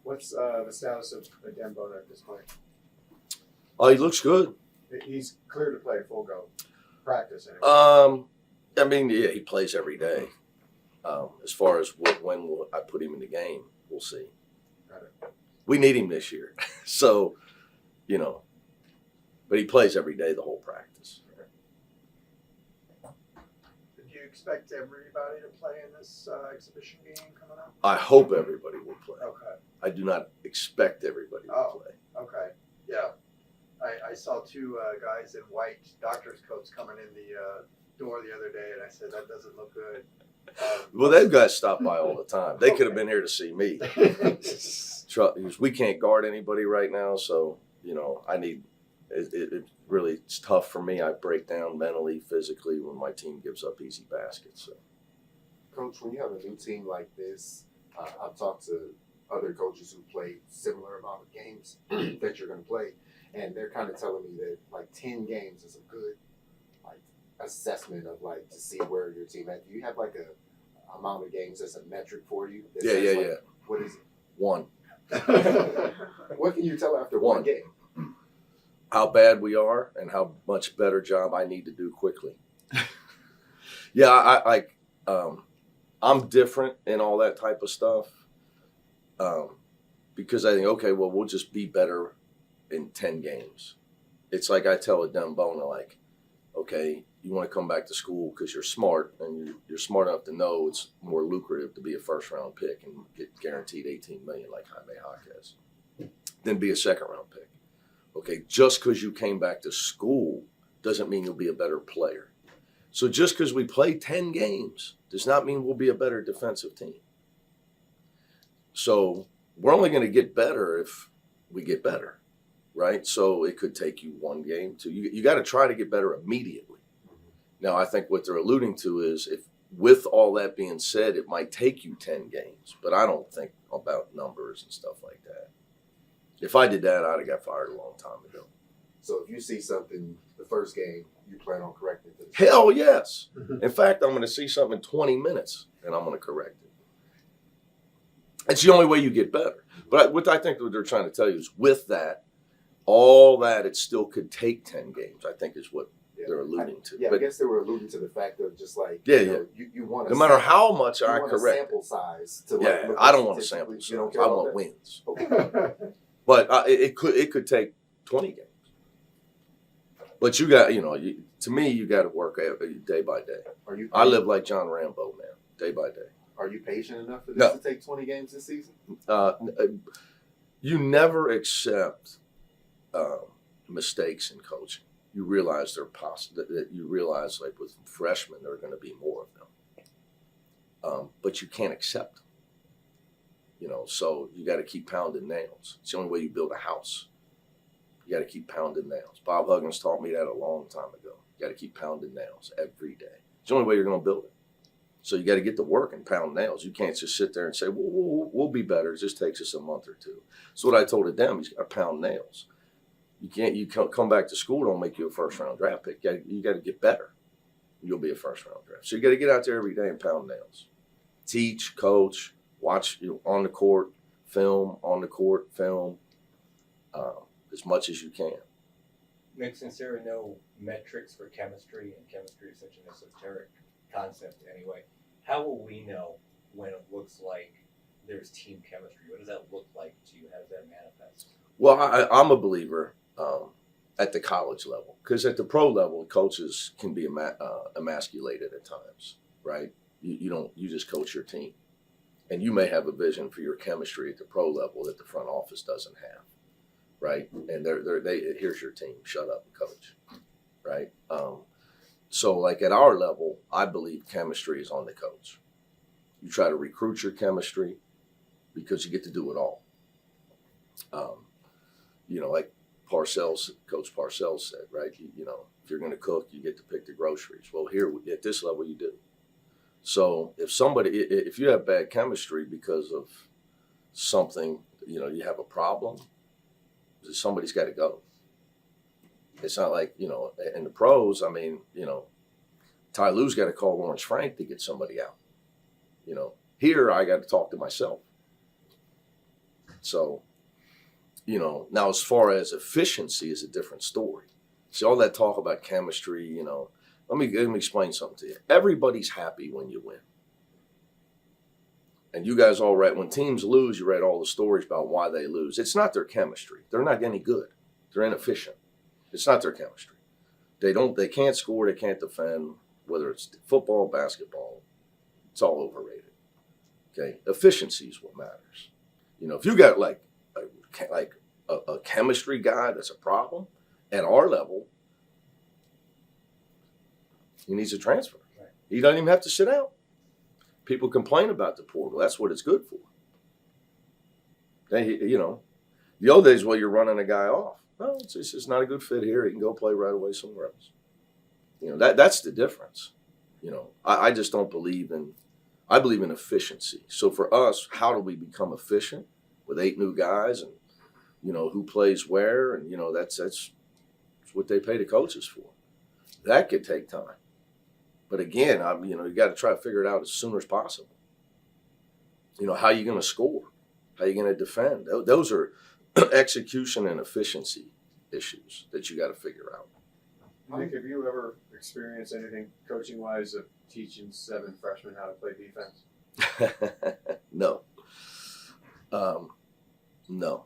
What's the status of Dembona at this point? Oh, he looks good. He's clear to play full go practice anyway. I mean, yeah, he plays every day. As far as when will I put him in the game, we'll see. Got it. We need him this year, so but he plays every day, the whole practice. Do you expect everybody to play in this exhibition game coming up? I hope everybody will play. Okay. I do not expect everybody to play. Okay. Yeah. I saw two guys in white doctor's coats coming in the door the other day, and I said, that doesn't look good. Well, those guys stop by all the time. They could have been here to see me. We can't guard anybody right now, so I need. It really it's tough for me. I break down mentally, physically when my team gives up easy baskets. So, Coach, when you have a new team like this, I've talked to other coaches who played similar amount of games that you're going to play, and they're kind of telling me that like 10 games is a good assessment of to see where your team at. Do you have a amount of games as a metric for you? Yeah. What is it? 1. What can you tell after one game? How bad we are and how much better job I need to do quickly. Yeah, I'm different in all that type of stuff because I think, okay, well, we'll just be better in 10 games. It's like I tell a Dembona, okay, you want to come back to school because you're smart and you're smart enough to know it's more lucrative to be a first-round pick and get guaranteed $18 million like Jaime Jaquez than be a second-round pick. Okay, just because you came back to school doesn't mean you'll be a better player. So just because we play 10 games does not mean we'll be a better defensive team. So we're only going to get better if we get better, right? So it could take you one game, two. You got to try to get better immediately. Now, I think what they're alluding to is if with all that being said, it might take you 10 games, but I don't think about numbers and stuff like that. If I did that, I'd have got fired a long time ago. So if you see something the first game, you plan on correcting it? Hell yes. In fact, I'm going to see something in 20 minutes, and I'm going to correct it. It's the only way you get better. But what I think what they're trying to tell you is with that, all that, it still could take 10 games, I think is what they're alluding to. Yeah, but I guess they were alluding to the fact of just you want no matter how much I correct. sample size to I don't want a sample size. I want wins. Okay. But it could take 20 games. But you got, to me, you got to work day by day. I live like John Rambo, man, day by day. Are you patient enough for this to take 20 games this season? You never accept mistakes in coaching. You realize they're possible. That you realize, with freshmen, there are going to be more of them. But you can't accept them. So you got to keep pounding nails. It's the only way you build a house. You got to keep pounding nails. Bob Huggins taught me that a long time ago. You got to keep pounding nails every day. It's the only way you're going to build it. So you got to get to work and pound nails. You can't just sit there and say, well, we'll be better. It just takes us a month or two. So what I told them, you got to pound nails. You come back to school, don't make you a first-round draft pick. You got to get better. You'll be a first-round draft. So you got to get out there every day and pound nails. Teach, coach, watch on the court, film, on the court, film, as much as you can. Nick, since there are no metrics for chemistry, and chemistry is such an esoteric concept anyway, how will we know when it looks like there's team chemistry? What does that look like to you? How does that manifest? Well, I'm a believer at the college level because at the pro level, coaches can be emasculated at times, right? You just coach your team. And you may have a vision for your chemistry at the pro level that the front office doesn't have, right? And here's your team, shut up and coach, right? So at our level, I believe chemistry is on the coach. You try to recruit your chemistry because you get to do it all. Like Coach Parcells said, right? If you're going to cook, you get to pick the groceries. Well, here at this level, you do. So if you have bad chemistry because of something, you have a problem, somebody's got to go. It's not like, in the pros, Ty Lue's got to call Lawrence Frank to get somebody out. Here I got to talk to myself. So, now as far as efficiency is a different story. See, all that talk about chemistry, let me explain something to you. Everybody's happy when you win. And you guys all read, when teams lose, you read all the stories about why they lose. It's not their chemistry. They're not any good. They're inefficient. It's not their chemistry. They can't score, they can't defend, whether it's football, basketball, it's all overrated. Okay? Efficiency is what matters. If you got like a chemistry guy that's a problem at our level, he needs a transfer. Right. He doesn't even have to sit out. People complain about the portal. That's what it's good for. The old days, you're running a guy off. No, it's just not a good fit here. He can go play right away somewhere else. That's the difference. I just don't believe in. I believe in efficiency. So for us, how do we become efficient with 8 new guys and who plays where, and that's what they pay the coaches for. That could take time. But again, you got to try to figure it out as soon as possible. How are you going to score? How are you going to defend? Those are execution and efficiency issues that you got to figure out. Nick, have you ever experienced anything coaching-wise of teaching 7 freshmen how to play defense? No. No.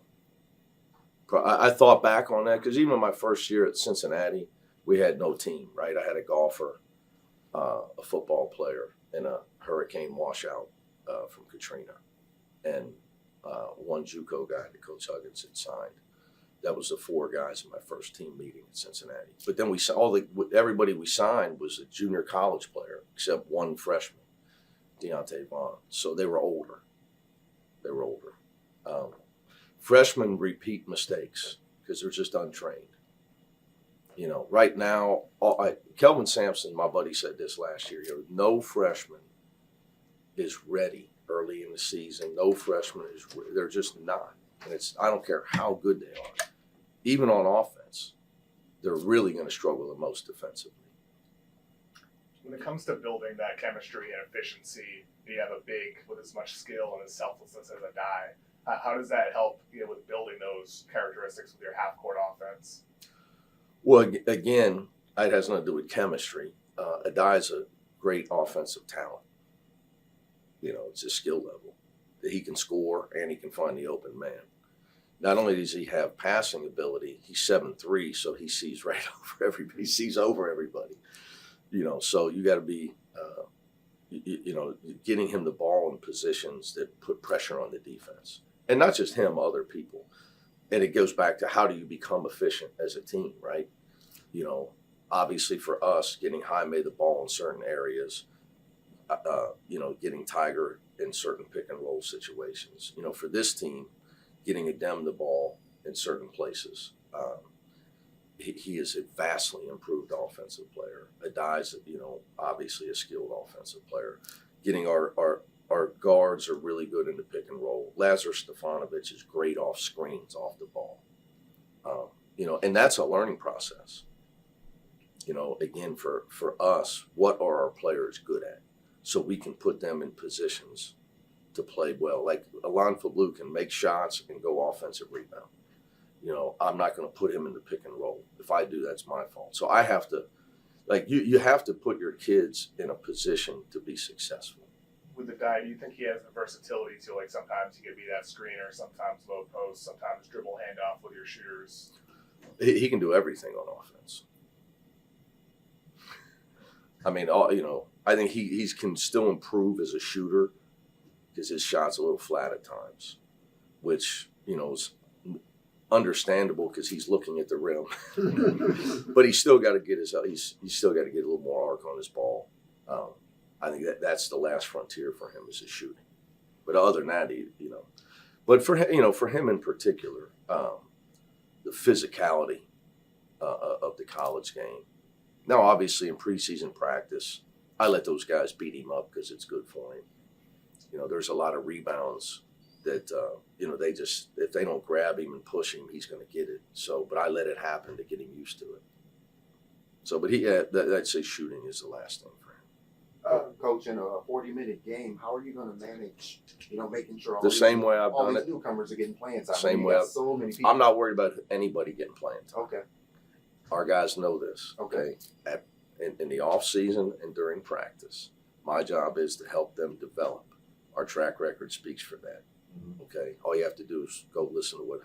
I thought back on that because even my first year at Cincinnati, we had no team, right? I had a golfer, a football player, and a hurricane washout from Katrina, and one JUCO guy that Coach Huggins had signed. That was the 4 guys in my first team meeting in Cincinnati. But then everybody we signed was a junior college player, except one freshman, Deontay Vaughn. So they were older. Freshmen repeat mistakes because they're just untrained. Right now, Kelvin Sampson, my buddy, said this last year. No freshman is ready early in the season. No freshman they're just not. And I don't care how good they are. Even on offense, they're really going to struggle the most defensively. When it comes to building that chemistry and efficiency, you have a big with as much skill and as selflessness as a die. How does that help with building those characteristics with your half-court offense? Well, again, it has nothing to do with chemistry. Adai is a great offensive talent. It's a skill level that he can score and he can find the open man. Not only does he have passing ability, he's 7'3", so he sees right over everybody. He sees over everybody. So you got to be, getting him the ball in positions that put pressure on the defense, and not just him, other people. And it goes back to how do you become efficient as a team, right? Obviously for us, getting Jaime the ball in certain areas, getting Tiger in certain pick and roll situations. For this team, getting Adem the ball in certain places. He is a vastly improved offensive player. Adai's, obviously a skilled offensive player. Getting our guards are really good in the pick and roll. Lazar Stefanovic is great off screens, off the ball. And that's a learning process. Again, for us, what are our players good at? So we can put them in positions to play well. Like Alon Fablu can make shots and go offensive rebound. I'm not going to put him in the pick and roll. If I do, that's my fault. So I have to, you have to put your kids in a position to be successful. With the die, do you think he has the versatility to, sometimes he could be that screener, sometimes low post, sometimes dribble handoff with your shooters? He can do everything on offense. I think he can still improve as a shooter because his shot's a little flat at times, which, is understandable because he's looking at the rim. But he's still got to get he's still got to get a little more arc on his ball. I think that's the last frontier for him is his shooting. But other than that, but for him in particular, the physicality of the college game. Now, obviously, in preseason practice, I let those guys beat him up because it's good for him. There's a lot of rebounds that, they just, if they don't grab him and push him, he's going to get it. So, but I let it happen to get him used to it. So, but I'd say shooting is the last thing for him. coaching a 40-minute game, how are you going to manage, making sure all The these, same way I've all done these it. newcomers are getting playing time? Same You way got I've- so many people. I'm not worried about anybody getting playing time. Okay. Our guys know this. Okay. In the off season and during practice, my job is to help them develop. Our track record speaks for that. Mhm. Okay. All you have to do is go listen to what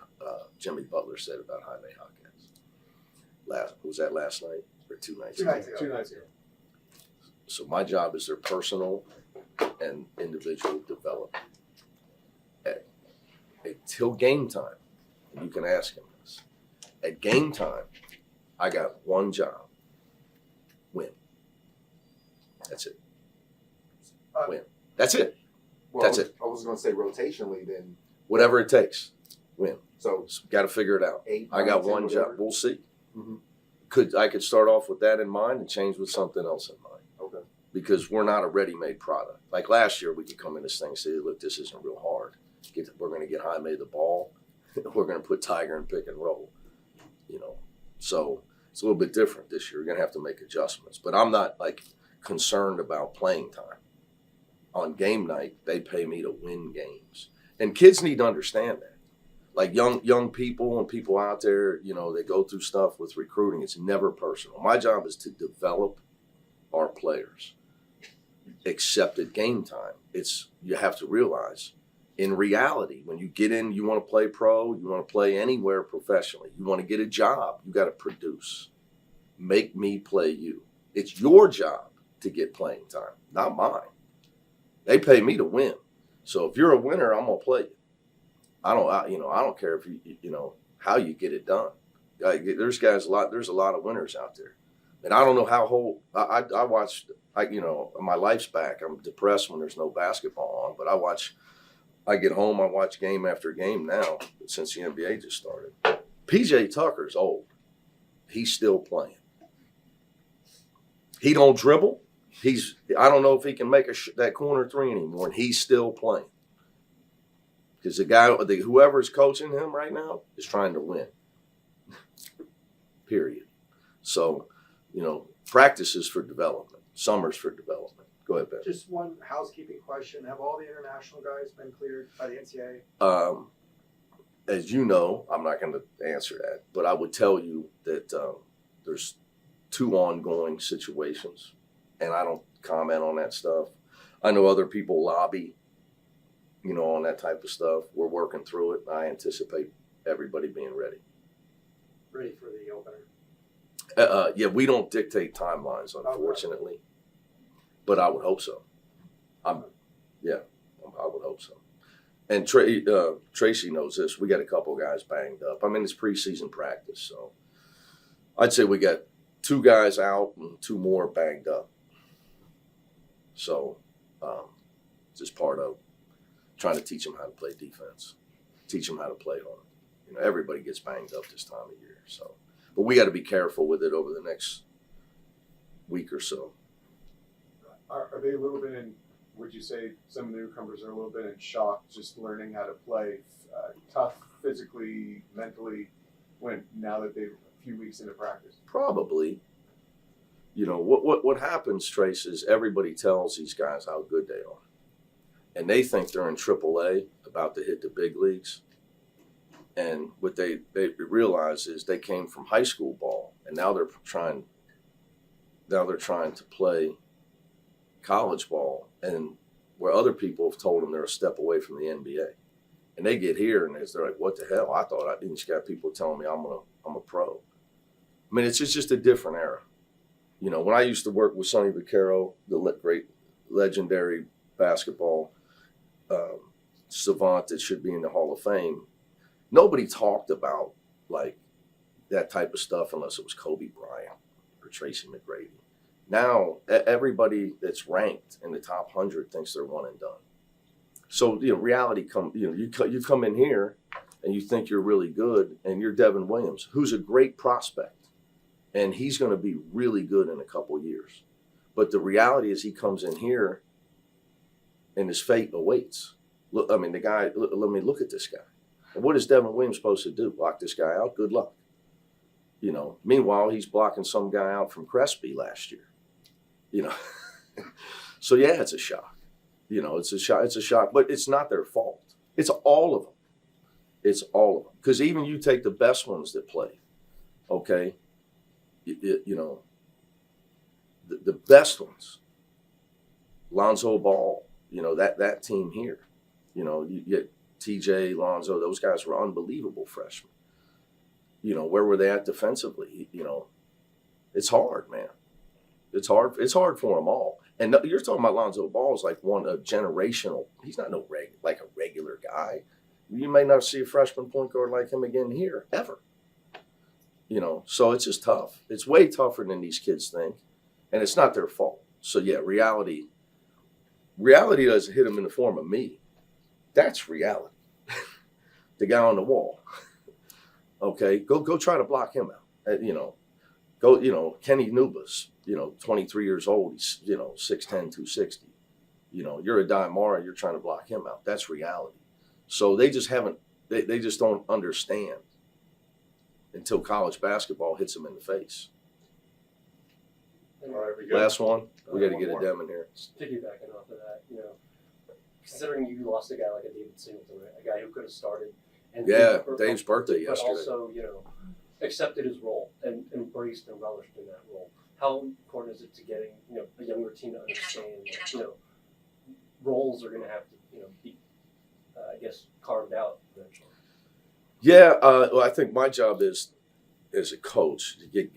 Jimmy Butler said about Jaime Hawkins. Was that last night or 2 nights? 2 nights ago. 2 nights ago. So my job is their personal and individual development. Till game time, and you can ask him this. At game time, I got one job: win. That's it. Win. That's it. Well, That's I was going to say rotationally then. Whatever it takes, win. So Got to figure it out. 8, I got 9, 10, one whatever. job. We'll see. Mhm. I could start off with that in mind and change with something else in mind. Okay. Because we're not a ready-made product. Like last year, we could come in this thing and say, "Look, this isn't real hard. We're going to get Jaime the ball. We're going to put Tiger in pick and roll." So it's a little bit different this year. We're going to have to make adjustments. But I'm not concerned about playing time. On game night, they pay me to win games, and kids need to understand that. Like young people and people out there, they go through stuff with recruiting. It's never personal. My job is to develop our players. Except at game time, you have to realize, in reality, when you get in, you want to play pro, you want to play anywhere professionally, you want to get a job, you got to produce. Make me play you. It's your job to get playing time, not mine. They pay me to win. So if you're a winner, I'm gonna play you. I don't care if how you get it done. There's a lot of winners out there. And I don't know how I watched, my life's back. I'm depressed when there's no basketball on, but I get home, I watch game after game now since the NBA just started. PJ Tucker's old. He's still playing. He don't dribble. I don't know if he can make that corner three anymore, and he's still playing. Because whoever's coaching him right now is trying to win. Period. So, practice is for development. Summer's for development. Go ahead, Ben. Just one housekeeping question. Have all the international guys been cleared by the NCAA? As you know, I'm not going to answer that, but I would tell you that there's 2 ongoing situations, and I don't comment on that stuff. I know other people lobby, on that type of stuff. We're working through it. I anticipate everybody being ready. Ready for the opener? Yeah, we don't dictate timelines, unfortunately, but I would hope so. I would hope so. And Tracy knows this. We got a couple guys banged up. I mean, it's preseason practice, so I'd say we got 2 guys out and 2 more banged up. So it's just part of trying to teach them how to play defense, teach them how to play hard. Everybody gets banged up this time of year. So, but we got to be careful with it over the next week or so. Are they a little bit in, would you say some of the newcomers are a little bit in shock just learning how to play tough physically, mentally, now that they're a few weeks into practice? Probably. What happens, Trace, is everybody tells these guys how good they are. And they think they're in AAA, about to hit the big leagues. And what they realize is they came from high school ball, and now they're trying to play college ball, and where other people have told them they're a step away from the NBA. And they get here and they're like, "What the hell? I thought I didn't got people telling me I'm a pro." I mean, it's just a different era. When I used to work with Sonny Vaccaro, the great legendary basketball savant that should be in the Hall of Fame, nobody talked about that type of stuff unless it was Kobe Bryant or Tracy McGrady. Now everybody that's ranked in the top 100 thinks they're one and done. So reality comes. You come in here and you think you're really good, and you're Devin Williams, who's a great prospect, and he's going to be really good in a couple years. But the reality is, he comes in here, and his fate awaits. Look, I mean, the guy. Let me look at this guy. And what is Devin Williams supposed to do? Block this guy out? Good luck. Meanwhile, he's blocking some guy out from Crespi last year. So yeah, it's a shock. It's a shock. It's a shock, but it's not their fault. It's all of them. It's all of them. Because even you take the best ones that play, okay? The best ones, Lonzo Ball, that team here, you get TJ, Lonzo, those guys were unbelievable freshmen. Where were they at defensively? It's hard, man. It's hard. It's hard for them all. And you're talking about Lonzo Ball is like a generational. He's not like a regular guy. You may not see a freshman point guard like him again here ever. So it's just tough. It's way tougher than these kids think, and it's not their fault. So yeah, reality doesn't hit them in the form of me. That's reality. The guy on the wall. Okay, go try to block him out. Kenny Nubas, 23 years old, he's 6'10", 260. You're a Diamara, you're trying to block him out. That's reality. So they just they just don't understand until college basketball hits them in the face. All right, we go. Last one, we got to One get more. a dem in here. Just piggybacking off of that, considering you lost a guy like a David Singleton, right? A guy who could have started and Yeah, Dave's birthday but yesterday. also, accepted his role and embraced and relished in that role. How important is it to getting, a younger team to understand that, roles are going to have to, be, carved out eventually? Yeah, well, I think my job is, as a coach, you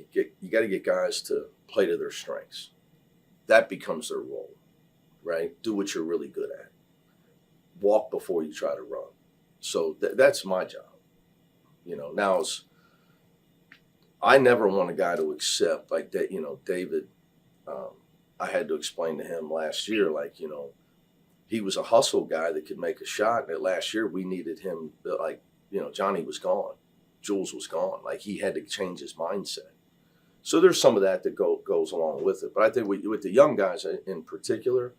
got to get guys to play to their strengths. That becomes their role, right? Do what you're really good at. Walk before you try to run. So that's my job. Now I never want a guy to accept like that. David, I had to explain to him last year, he was a hustle guy that could make a shot. And last year we needed him, Johnny was gone. Jules was gone. He had to change his mindset. So there's some of that goes along with it. But I think with the young guys in particular,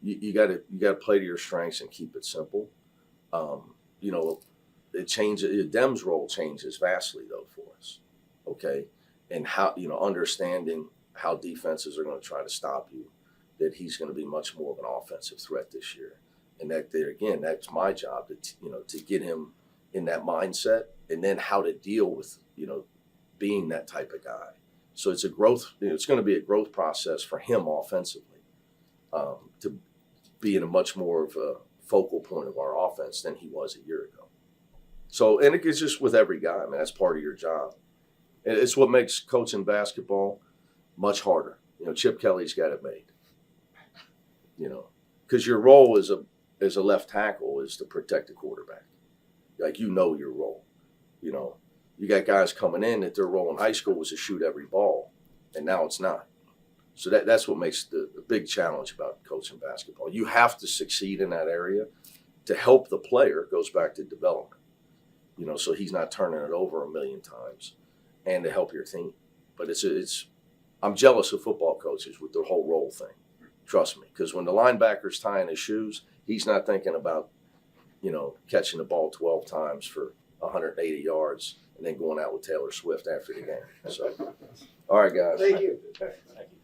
you got to play to your strengths and keep it simple. It changes. Dem's role changes vastly though for us. Okay, and how understanding how defenses are going to try to stop you, that he's going to be much more of an offensive threat this year, and that's my job to get him in that mindset, and then how to deal with being that type of guy. So it's a growth. It's going to be a growth process for him offensively, to be in a much more of a focal point of our offense than he was a year ago. So, and it's just with every guy, man. That's part of your job. It's what makes coaching basketball much harder. Chip Kelly's got it made. Because your role as a left tackle is to protect the quarterback. Your role. You got guys coming in that their role in high school was to shoot every ball, and now it's not. So that's what makes the big challenge about coaching basketball. You have to succeed in that area to help the player. It goes back to development. So he's not turning it over a million times, and to help your team. But I'm jealous of football coaches with the whole role thing. Trust me, because when the linebacker's tying his shoes, he's not thinking about, catching the ball 12 times for 180 yards and then going out with Taylor Swift after the game. So, all right, guys. Thank you. Thank you.